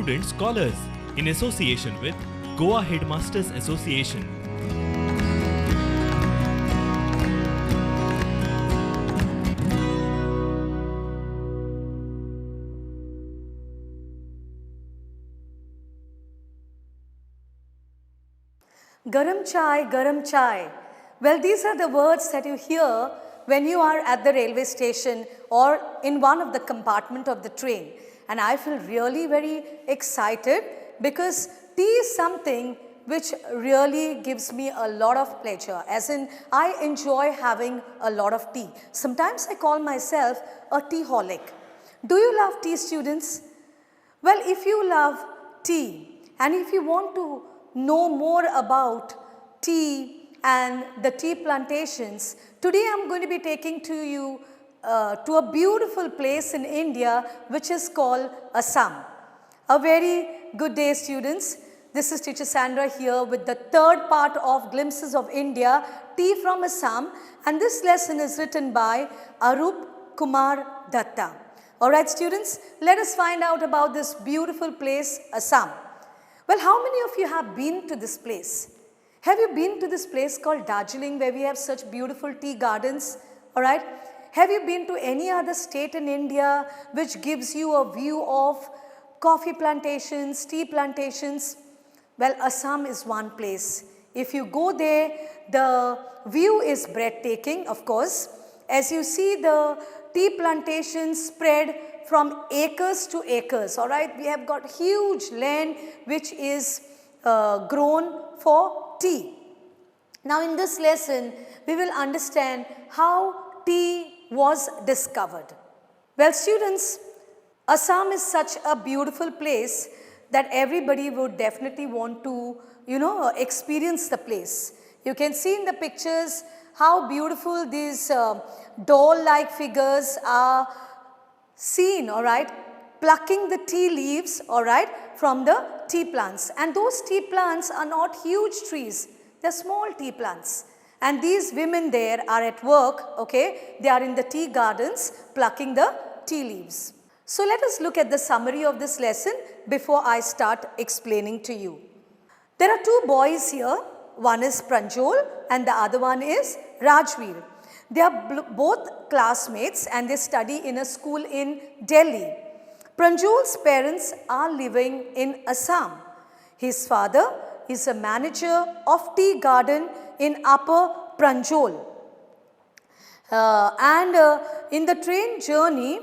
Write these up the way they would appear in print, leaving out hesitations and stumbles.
Prudent Scholars in association with Goa Headmasters Association. Garam chai, garam chai. Well, these are the words that you hear when you are at the railway station or in one of the compartment of the train. And I feel really very excited because tea is something which really gives me a lot of pleasure. As in, I enjoy having a lot of tea. Sometimes I call myself a tea-holic. Do you love tea, students? Well, if you love tea and if you want to know more about tea and the tea plantations, today I am going to be taking you to a beautiful place in India which is called Assam. A very good day, students. This is teacher Sandra here with the third part of Glimpses of India, Tea from Assam, and this lesson is written by Arup Kumar Datta. Alright, students, let us find out about this beautiful place, Assam. Well, how many of you have been to this place? Have you been to this place called Darjeeling where we have such beautiful tea gardens? Alright. Have you been to any other state in India which gives you a view of coffee plantations, tea plantations? Well, Assam is one place. If you go there, the view is breathtaking, of course. As you see, the tea plantations spread from acres to acres, all right. We have got huge land which is grown for tea. Now in this lesson, we will understand how tea was discovered. Well, students, Assam is such a beautiful place that everybody would definitely want to, experience the place. You can see in the pictures how beautiful these doll-like figures are seen, all right, plucking the tea leaves, all right, from the tea plants. And those tea plants are not huge trees, they are small tea plants. And these women there are at work, okay, they are in the tea gardens plucking the tea leaves. So let us look at the summary of this lesson before I start explaining to you. There are two boys here, one is Pranjol and the other one is Rajveer. They are both classmates and they study in a school in Delhi. Pranjol's parents are living in Assam. His father is a manager of tea garden in Upper Pranjol. In the train journey,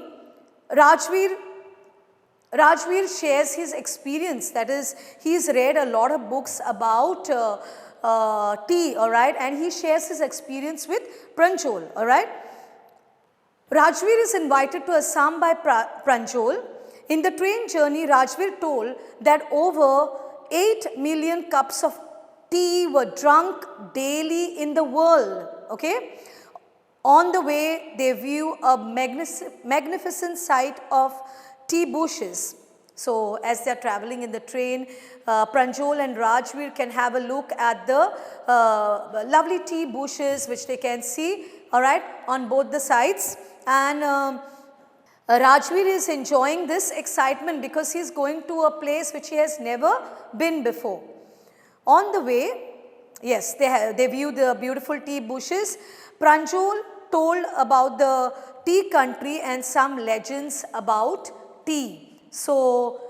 Rajveer shares his experience. That is, he's read a lot of books about tea, all right, and he shares his experience with Pranjol, all right. Rajveer is invited to Assam by Pranjol. In the train journey, Rajveer told that over 8 million cups of tea were drunk daily in the world, okay. On the way, they view a magnificent sight of tea bushes. So, as they are traveling in the train, Pranjol and Rajveer can have a look at the lovely tea bushes which they can see, all right, on both the sides. And Rajveer is enjoying this excitement because he is going to a place which he has never been before. On the way, yes, they view the beautiful tea bushes. Pranjol told about the tea country and some legends about tea. So,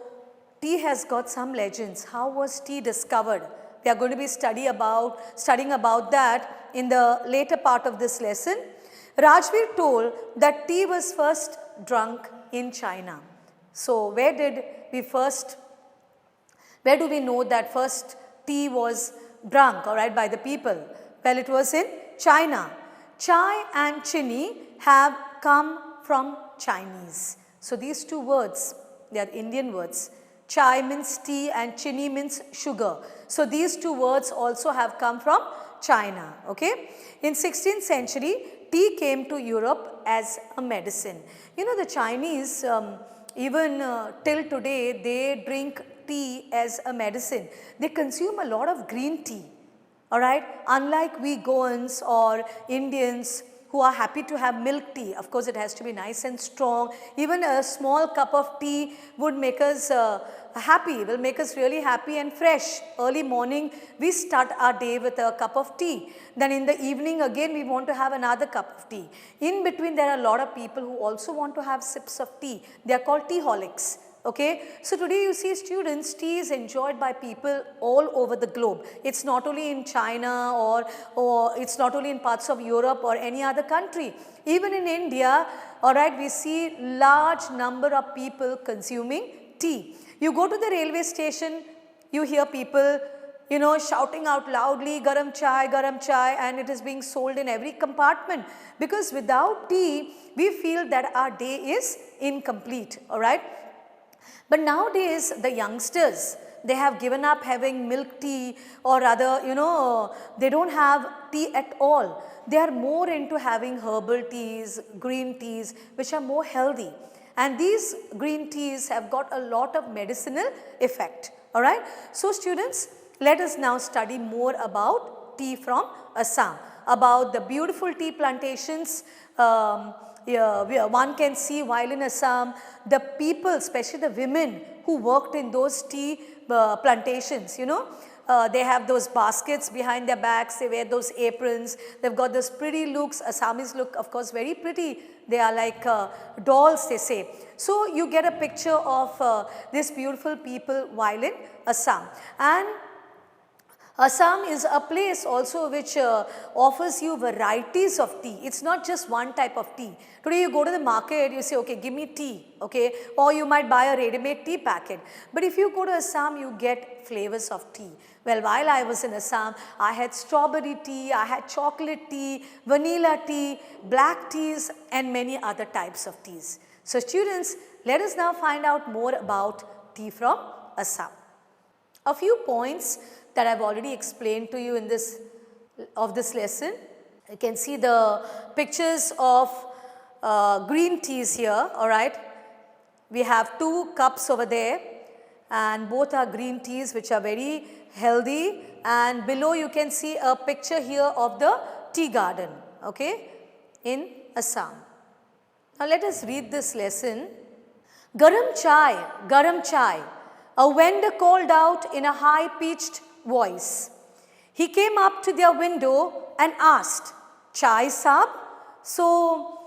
tea has got some legends. How was tea discovered? We are going to be studying about that in the later part of this lesson. Rajveer told that tea was first drunk in China. So, where do we know that first tea was drunk, all right, by the people? Well, it was in China. Chai and chini have come from Chinese. So, these two words, they are Indian words. Chai means tea and chini means sugar. So, these two words also have come from China, okay. In 16th century, tea came to Europe as a medicine. You know, the Chinese, even till today, they drink tea as a medicine. They consume a lot of green tea, all right. Unlike we Goans or Indians who are happy to have milk tea. Of course, it has to be nice and strong. Even a small cup of tea would make us happy, will make us really happy and fresh. Early morning, we start our day with a cup of tea. Then in the evening, again, we want to have another cup of tea. In between, there are a lot of people who also want to have sips of tea. They are called teaholics. Okay, so today you see students, tea is enjoyed by people all over the globe. It's not only in China or it's not only in parts of Europe or any other country. Even in India, alright, we see large number of people consuming tea. You go to the railway station, you hear people, you know, shouting out loudly, garam chai, and it is being sold in every compartment. Because without tea, we feel that our day is incomplete, alright. But nowadays, the youngsters, they have given up having milk tea or rather, you know, they don't have tea at all. They are more into having herbal teas, green teas, which are more healthy. And these green teas have got a lot of medicinal effect, all right. So students, let us now study more about tea from Assam, about the beautiful tea plantations. One can see while in Assam, the people, especially the women who worked in those tea plantations, you know, they have those baskets behind their backs, they wear those aprons, they've got those pretty looks. Assamese look, of course, very pretty. They are like dolls, they say. So you get a picture of these beautiful people while in Assam. And Assam is a place also which offers you varieties of tea. It's not just one type of tea. Today you go to the market, you say, okay, give me tea, okay, or you might buy a ready-made tea packet. But if you go to Assam, you get flavors of tea. Well, while I was in Assam, I had strawberry tea, I had chocolate tea, vanilla tea, black teas, and many other types of teas. So students, let us now find out more about tea from Assam. A few points that I have already explained to you in this lesson. You can see the pictures of green teas here, all right. We have 2 cups over there and both are green teas which are very healthy, and below you can see a picture here of the tea garden, okay, in Assam. Now let us read this lesson. Garam chai, a vendor called out in a high-pitched voice. He came up to their window and asked, "Chai sab?" So,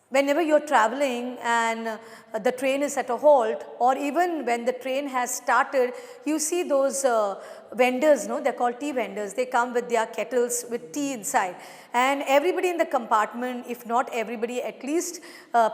whenever you are traveling and the train is at a halt, or even when the train has started, you see those vendors, no? They are called tea vendors. They come with their kettles with tea inside. And everybody in the compartment, if not everybody, at least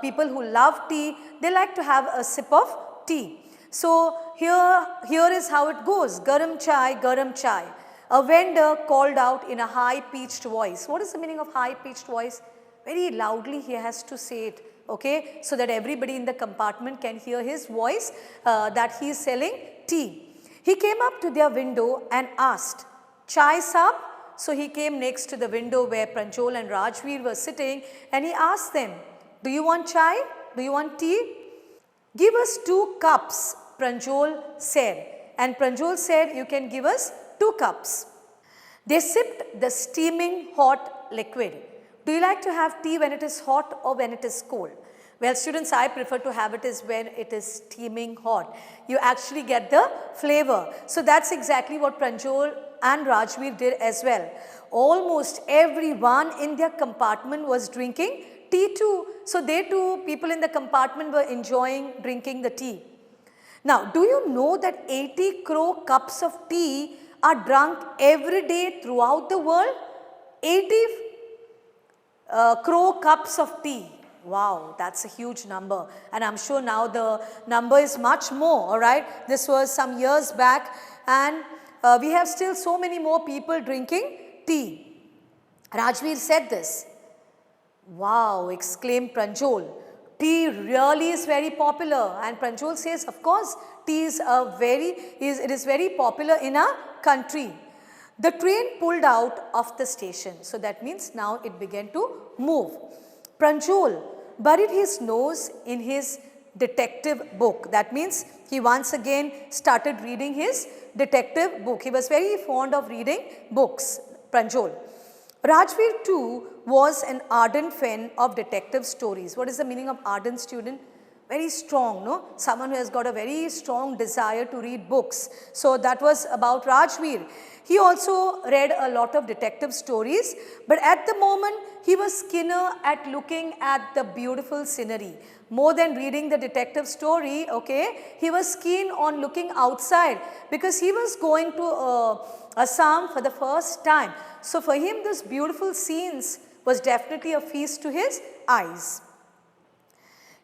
people who love tea, they like to have a sip of tea. So here is how it goes. Garam chai. A vendor called out in a high-pitched voice. What is the meaning of high-pitched voice? Very loudly he has to say it, okay, so that everybody in the compartment can hear his voice that he is selling tea. He came up to their window and asked, "Chai sab?" So he came next to the window where Pranjol and Rajveer were sitting and he asked them, "Do you want chai? Do you want tea?" "Give us 2 cups, Pranjol said. And Pranjol said, "You can give us 2 cups. They sipped the steaming hot liquid. Do you like to have tea when it is hot or when it is cold? Well, students, I prefer to have it is when it is steaming hot. You actually get the flavor. So that's exactly what Pranjol and Rajveer did as well. Almost everyone in their compartment was drinking tea too. So they too, people in the compartment were enjoying drinking the tea. Now, do you know that 80 crore cups of tea are drunk every day throughout the world? 80 crore cups of tea. Wow, that's a huge number. And I'm sure now the number is much more, all right. This was some years back and we have still so many more people drinking tea. Rajveer said this. Wow, exclaimed Pranjol. Tea really is very popular. And Pranjol says, of course, tea is it is very popular in our country. The train pulled out of the station. So that means now it began to move. Pranjol buried his nose in his detective book. That means he once again started reading his detective book. He was very fond of reading books, Pranjol. Rajveer too was an ardent fan of detective stories. What is the meaning of ardent, student? Very strong, no? Someone who has got a very strong desire to read books. So that was about Rajveer. He also read a lot of detective stories, but at the moment he was keener at looking at the beautiful scenery. More than reading the detective story, okay, he was keen on looking outside because he was going to Assam for the first time. So for him, those beautiful scenes was definitely a feast to his eyes.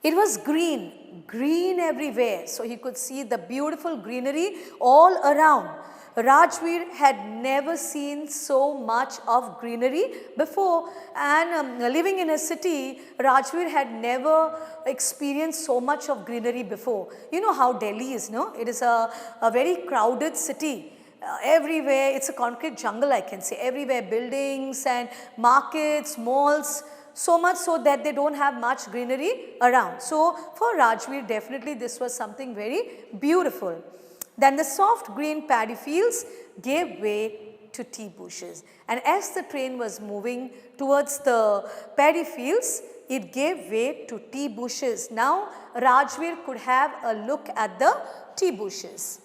It was green, green everywhere. So he could see the beautiful greenery all around. Rajveer had never seen so much of greenery before, and living in a city, Rajveer had never experienced so much of greenery before. You know how Delhi is, no? It is a very crowded city. Everywhere, it's a concrete jungle, I can say. Everywhere, buildings and markets, malls, so much so that they don't have much greenery around. So for Rajveer, definitely this was something very beautiful. Then the soft green paddy fields gave way to tea bushes. And as the train was moving towards the paddy fields, it gave way to tea bushes. Now Rajveer could have a look at the tea bushes.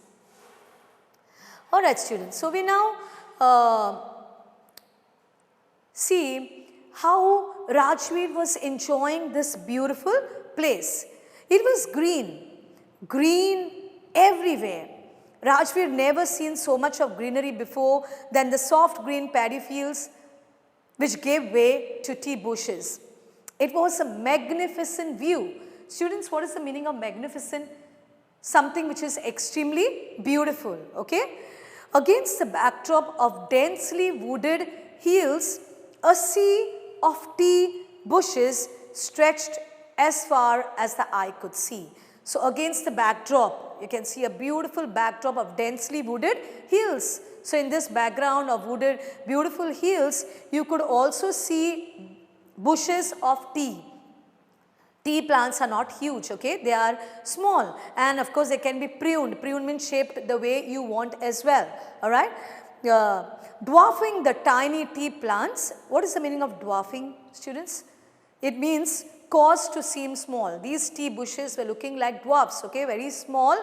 Alright students, so we now see how Rajveer was enjoying this beautiful place. It was green, green everywhere. Rajveer never seen so much of greenery before than the soft green paddy fields which gave way to tea bushes. It was a magnificent view. Students, what is the meaning of magnificent? Something which is extremely beautiful, okay? Against the backdrop of densely wooded hills, a sea of tea bushes stretched as far as the eye could see. So against the backdrop, you can see a beautiful backdrop of densely wooded hills. So in this background of wooded beautiful hills, you could also see bushes of tea. Tea plants are not huge, okay, they are small, and of course they can be pruned. Pruned means shaped the way you want as well, alright. Dwarfing the tiny tea plants. What is the meaning of dwarfing, students? It means cause to seem small. These tea bushes were looking like dwarfs, okay, very small.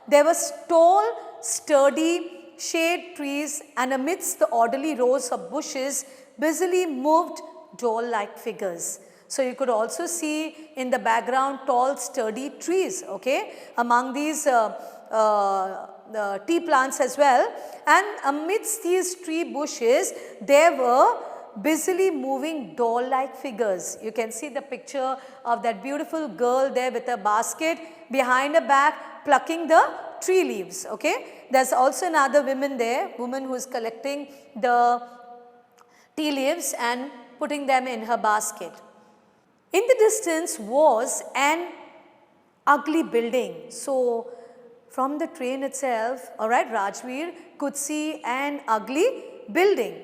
There were tall, sturdy shade trees, and amidst the orderly rows of bushes busily moved doll-like figures. So you could also see in the background tall sturdy trees, okay, among these tea plants as well, and amidst these tree bushes there were busily moving doll-like figures. You can see the picture of that beautiful girl there with a basket behind her back plucking the tree leaves, okay. There's also another woman there, woman who is collecting the tea leaves and putting them in her basket. In the distance was an ugly building. So from the train itself, alright, Rajveer could see an ugly building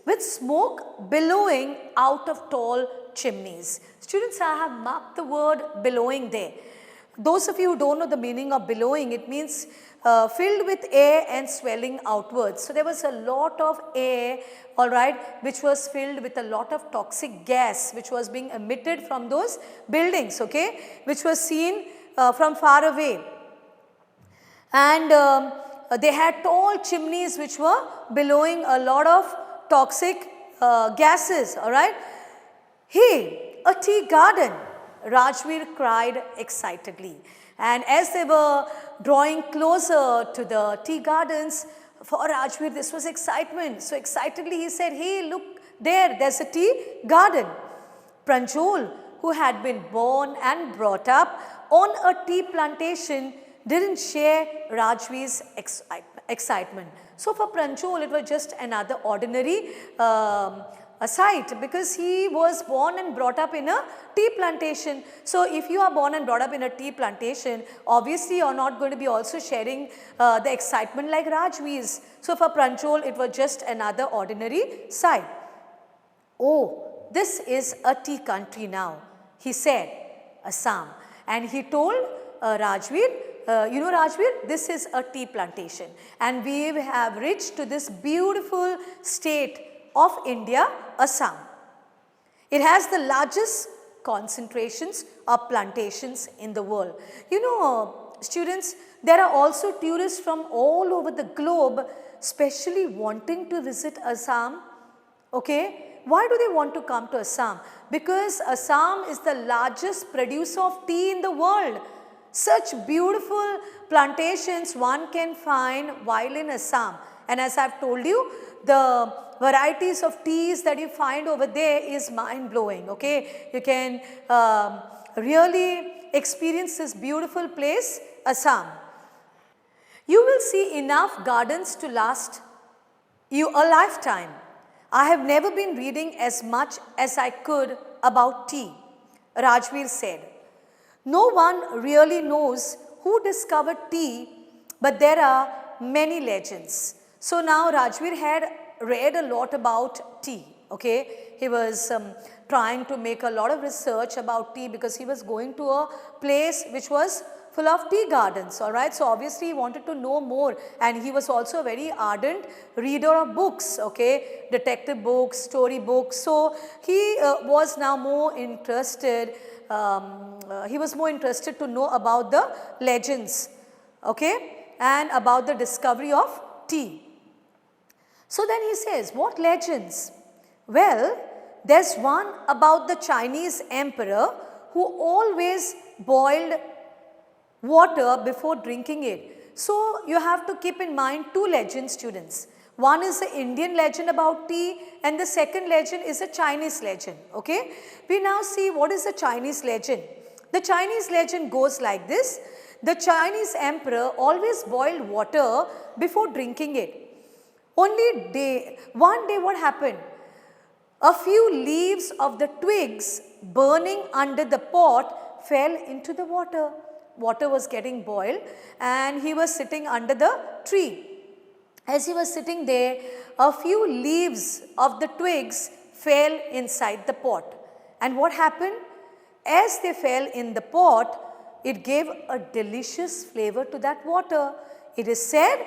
with smoke billowing out of tall chimneys. Students, I have marked the word billowing there. Those of you who don't know the meaning of billowing, it means filled with air and swelling outwards. So there was a lot of air, alright, which was filled with a lot of toxic gas which was being emitted from those buildings, okay, which was seen from far away. And they had tall chimneys which were billowing a lot of toxic gases, alright. Hey, a tea garden, Rajveer cried excitedly. And as they were drawing closer to the tea gardens, for Rajveer this was excitement. So excitedly he said, hey, look there, there's a tea garden. Pranjal, who had been born and brought up on a tea plantation, didn't share Rajveer's excitement. So for Pranjal, it was just another ordinary sight because he was born and brought up in a tea plantation. So if you are born and brought up in a tea plantation, obviously you are not going to be also sharing the excitement like Rajveer's. So for Pranjal, it was just another ordinary sight. Oh, this is a tea country now, he said, Assam. And he told Rajveer, you know Rajveer, this is a tea plantation and we have reached to this beautiful state of India, Assam. It has the largest concentrations of plantations in the world. You know, students, there are also tourists from all over the globe specially wanting to visit Assam. Okay, why do they want to come to Assam? Because Assam is the largest producer of tea in the world. Such beautiful plantations one can find while in Assam. And as I have told you, the varieties of teas that you find over there is mind-blowing. Okay, you can really experience this beautiful place, Assam. You will see enough gardens to last you a lifetime. I have never been reading as much as I could about tea, Rajveer said. No one really knows who discovered tea, but there are many legends. So now Rajveer had read a lot about tea, okay. He was trying to make a lot of research about tea because he was going to a place which was full of tea gardens, alright. So obviously he wanted to know more, and he was also a very ardent reader of books, okay, detective books, story books. So he was now more interested, he was more interested to know about the legends, okay, and about the discovery of tea. So then he says, what legends? Well, there's one about the Chinese emperor who always boiled water before drinking it. So you have to keep in mind two legends, students. One is the Indian legend about tea, and the second legend is a Chinese legend, okay. We now see what is the Chinese legend. The Chinese legend goes like this. The Chinese emperor always boiled water before drinking it. One day what happened? A few leaves of the twigs burning under the pot fell into the water. Water was getting boiled, and he was sitting under the tree. As he was sitting there, a few leaves of the twigs fell inside the pot. And what happened? As they fell in the pot, it gave a delicious flavor to that water. It is said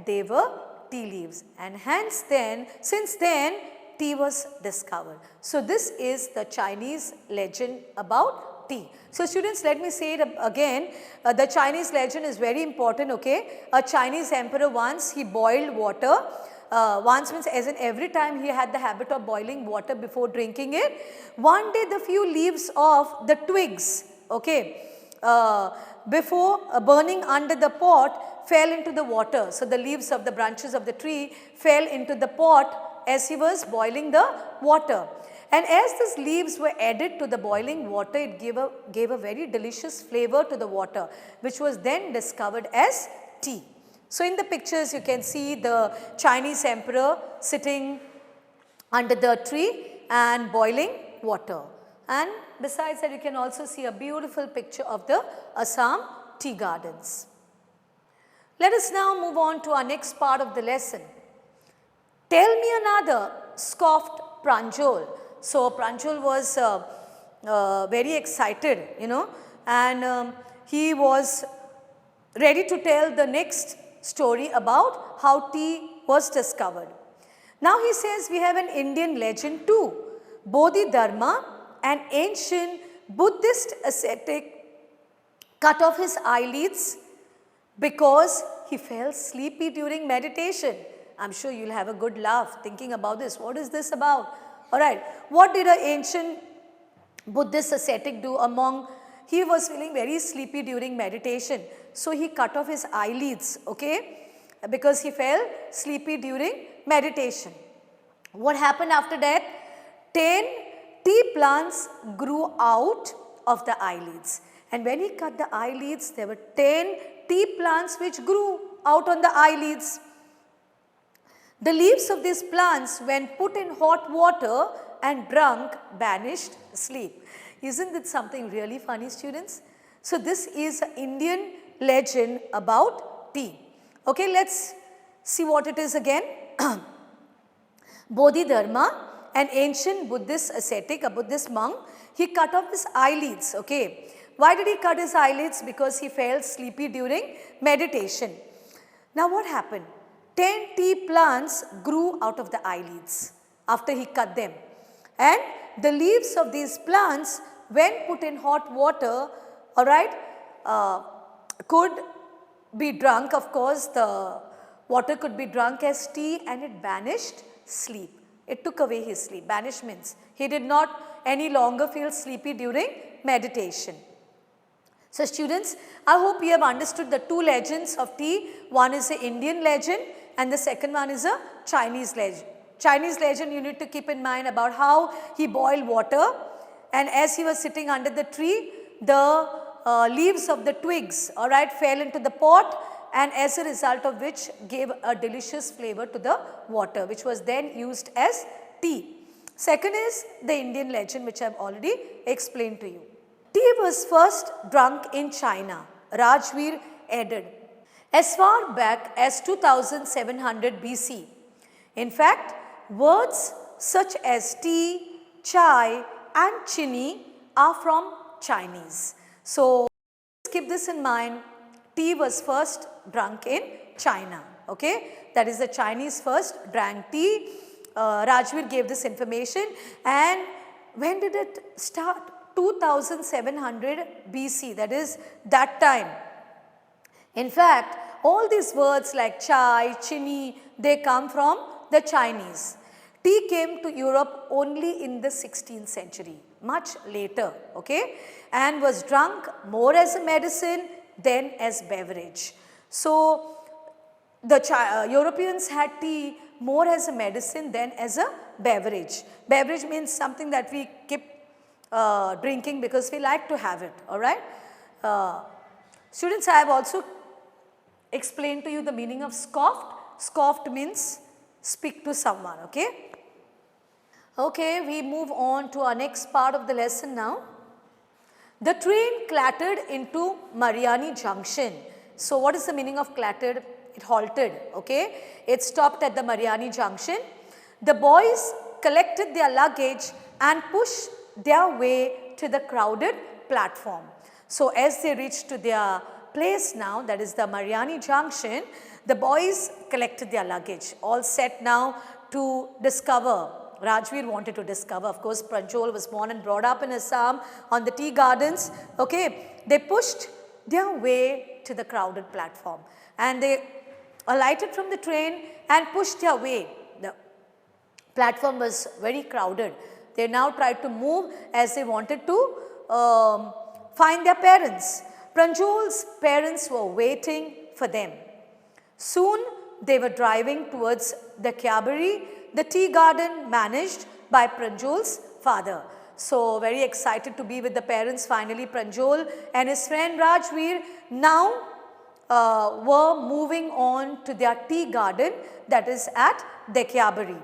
they were tea leaves, and hence then, since then, tea was discovered. So this is the Chinese legend about tea. So students, let me say it again. The Chinese legend is very important, okay. A Chinese emperor once, he boiled water. Once means as in every time he had the habit of boiling water before drinking it. One day the few leaves of the twigs, okay, before burning under the pot fell into the water. So the leaves of the branches of the tree fell into the pot as he was boiling the water. And as these leaves were added to the boiling water, it gave a very delicious flavor to the water, which was then discovered as tea. So in the pictures you can see the Chinese emperor sitting under the tree and boiling water. And besides that, you can also see a beautiful picture of the Assam tea gardens. Let us now move on to our next part of the lesson. Tell me another, scoffed Pranjal. So Pranjal was very excited, you know, and he was ready to tell the next story about how tea was discovered. Now he says we have an Indian legend too. Bodhidharma, an ancient Buddhist ascetic, cut off his eyelids because he felt sleepy during meditation. I'm sure you'll have a good laugh thinking about this. What is this about? Alright, what did an ancient Buddhist ascetic do he was feeling very sleepy during meditation. So he cut off his eyelids, okay, because he felt sleepy during meditation. What happened after that? 10 tea plants grew out of the eyelids. And when he cut the eyelids, there were 10 tea plants which grew out on the eyelids. The leaves of these plants, when put in hot water and drunk, banished sleep. Isn't it something really funny, students? So this is an Indian legend about tea. Okay, let's see what it is again. Bodhidharma, an ancient Buddhist ascetic, a Buddhist monk, he cut off his eyelids, okay. Why did he cut his eyelids? Because he felt sleepy during meditation. Now what happened? 10 tea plants grew out of the eyelids. after he cut them. And the leaves of these plants, when put in hot water, alright, could be drunk. Of course, the water could be drunk as tea, and it banished sleep. It took away his sleep. Banish means he did not any longer feel sleepy during meditation. So students, I hope you have understood the two legends of tea. One is the Indian legend and the second one is a Chinese legend. Chinese legend, you need to keep in mind about how he boiled water, and as he was sitting under the tree, the leaves of the twigs, alright, fell into the pot, and as a result of which gave a delicious flavor to the water, which was then used as tea. Second is the Indian legend, which I have already explained to you. Tea was first drunk in China, Rajveer added, as far back as 2700 BC. In fact, words such as tea, chai and chini are from Chinese. So, keep this in mind, tea was first drunk in China, okay. That is, the Chinese first drank tea. Rajveer gave this information, and when did it start? 2700 BC, that is that time. In fact, all these words like chai, chini, they come from the Chinese. Tea came to Europe only in the 16th century, much later, okay, and was drunk more as a medicine than as beverage. So, the Europeans had tea more as a medicine than as a beverage. Beverage means something that we keep drinking because we like to have it, alright. Students, I have also explained to you the meaning of scoffed. Scoffed means speak to someone, okay. Okay, we move on to our next part of the lesson now. The train clattered into Mariani Junction. So, what is the meaning of clattered? It halted, okay. It stopped at the Mariani Junction. The boys collected their luggage and pushed their way to the crowded platform. So, as they reached to their place now, that is the Mariani Junction, the boys collected their luggage, all set now to discover. Rajveer wanted to discover, of course, Pranjal was born and brought up in Assam on the tea gardens, okay. They pushed their way to the crowded platform and they alighted from the train and pushed their way. The platform was very crowded. They now tried to move as they wanted to find their parents. Pranjal's parents were waiting for them. Soon they were driving towards the Kyabari, the tea garden managed by Pranjal's father. So, very excited to be with the parents. Finally, Pranjal and his friend Rajveer now were moving on to their tea garden, that is at Dekyabari.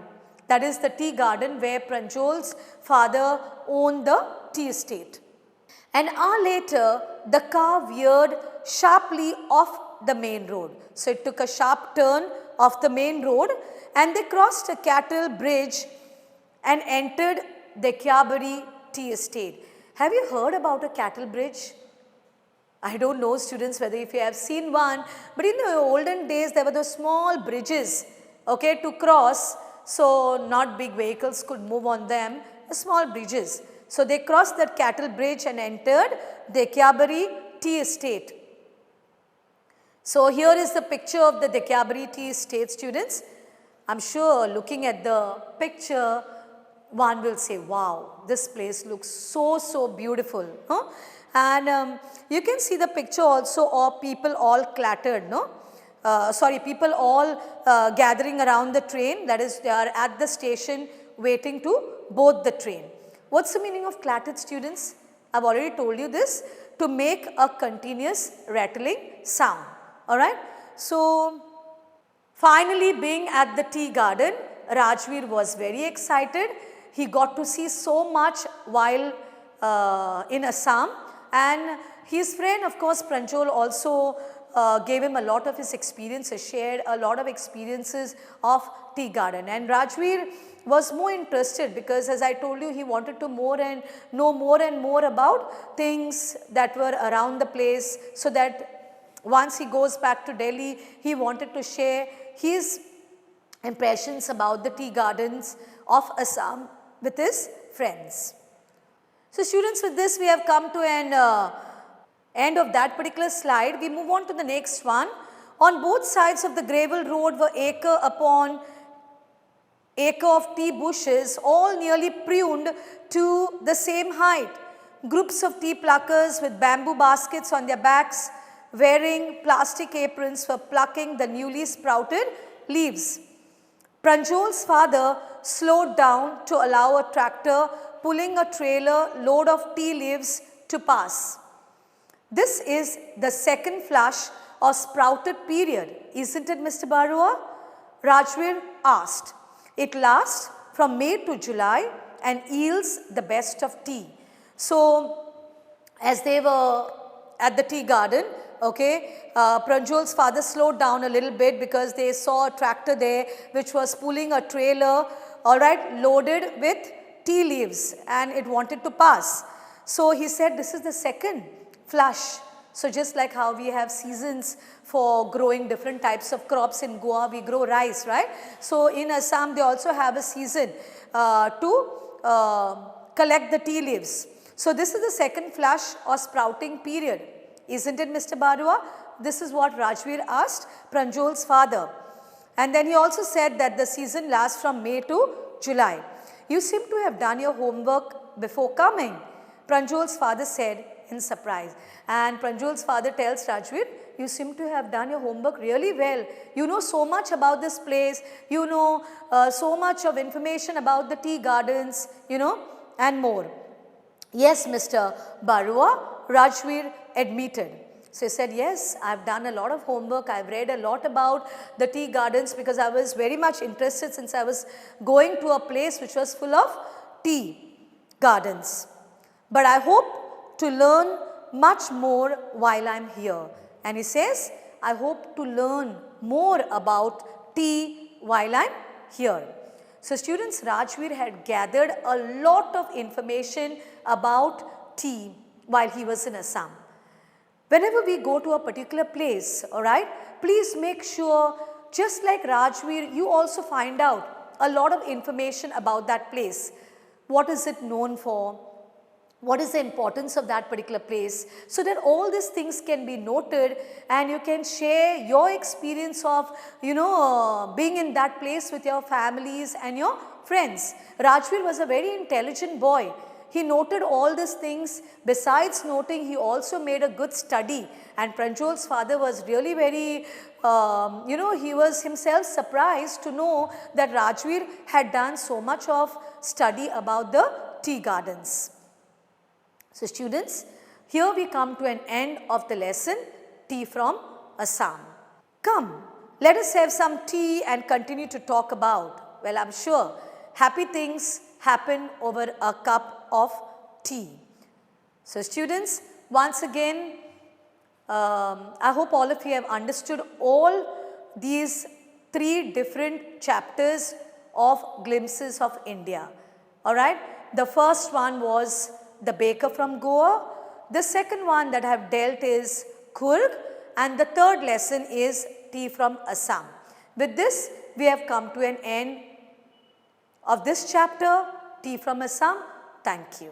That is the tea garden where Pranjal's father owned the tea estate. An hour later, the car veered sharply off the main road. So, it took a sharp turn off the main road and they crossed a cattle bridge and entered the Kyabari tea estate. Have you heard about a cattle bridge? I don't know, students, whether if you have seen one, but in the olden days there were those small bridges, okay, to cross. So, not big vehicles could move on them, small bridges. So, they crossed that cattle bridge and entered the Dekyabari tea estate. So, here is the picture of the Dekyabari tea estate, students. I am sure looking at the picture, one will say, wow, this place looks so beautiful. Huh? And you can see the picture also of people all clattered, no? People all gathering around the train, that is, they are at the station waiting to board the train. What's the meaning of clattered, students? I have already told you this, to make a continuous rattling sound, alright. So, finally being at the tea garden, Rajveer was very excited. He got to see so much while in Assam, and his friend, of course, Pranjal also gave him a lot of his experiences, shared a lot of experiences of tea garden, and Rajveer was more interested because, as I told you, he wanted to know more and more about things that were around the place, so that once he goes back to Delhi, he wanted to share his impressions about the tea gardens of Assam with his friends. So students, with this we have come to an end of that particular slide. We move on to the next one. On both sides of the gravel road were acre upon acre of tea bushes, all nearly pruned to the same height. Groups of tea pluckers with bamboo baskets on their backs, wearing plastic aprons for plucking the newly sprouted leaves. Pranjol's father slowed down to allow a tractor pulling a trailer load of tea leaves to pass. This is the second flush or sprouted period, isn't it, Mr. Barua? Rajveer asked. It lasts from May to July and yields the best of tea. So, as they were at the tea garden, okay, Pranjol's father slowed down a little bit because they saw a tractor there which was pulling a trailer, alright, loaded with tea leaves, and it wanted to pass. So he said, this is the second flush. So just like how we have seasons for growing different types of crops in Goa, we grow rice, right? So in Assam, they also have a season to collect the tea leaves. So this is the second flush or sprouting period, isn't it, Mr. Barua? This is what Rajveer asked Pranjol's father. And then he also said that the season lasts from May to July. You seem to have done your homework before coming, Pranjol's father said in surprise. And Pranjol's father tells Rajveer, you seem to have done your homework really well. You know so much about this place, you know so much of information about the tea gardens, you know, and more. Yes, Mr. Barua, Rajveer admitted. So he said, yes, I've done a lot of homework. I've read a lot about the tea gardens because I was very much interested since I was going to a place which was full of tea gardens. But I hope to learn much more while I'm here. And he says, I hope to learn more about tea while I'm here. So students, Rajveer had gathered a lot of information about tea while he was in Assam. Whenever we go to a particular place, alright, please make sure, just like Rajveer, you also find out a lot of information about that place. What is it known for? What is the importance of that particular place? So that all these things can be noted and you can share your experience of, being in that place with your families and your friends. Rajveer was a very intelligent boy. He noted all these things. Besides noting, he also made a good study. And Pranjol's father was really very, he was himself surprised to know that Rajveer had done so much of study about the tea gardens. So students, here we come to an end of the lesson, Tea from Assam. Come, let us have some tea and continue to talk about, well, I'm sure, happy things happen over a cup of tea. So students, once again, I hope all of you have understood all these 3 different chapters of Glimpses of India. Alright, the first one was the baker from Goa. The second one that I have dealt is Kurg, and the third lesson is tea from Assam. With this, we have come to an end of this chapter, Tea from Assam. Thank you.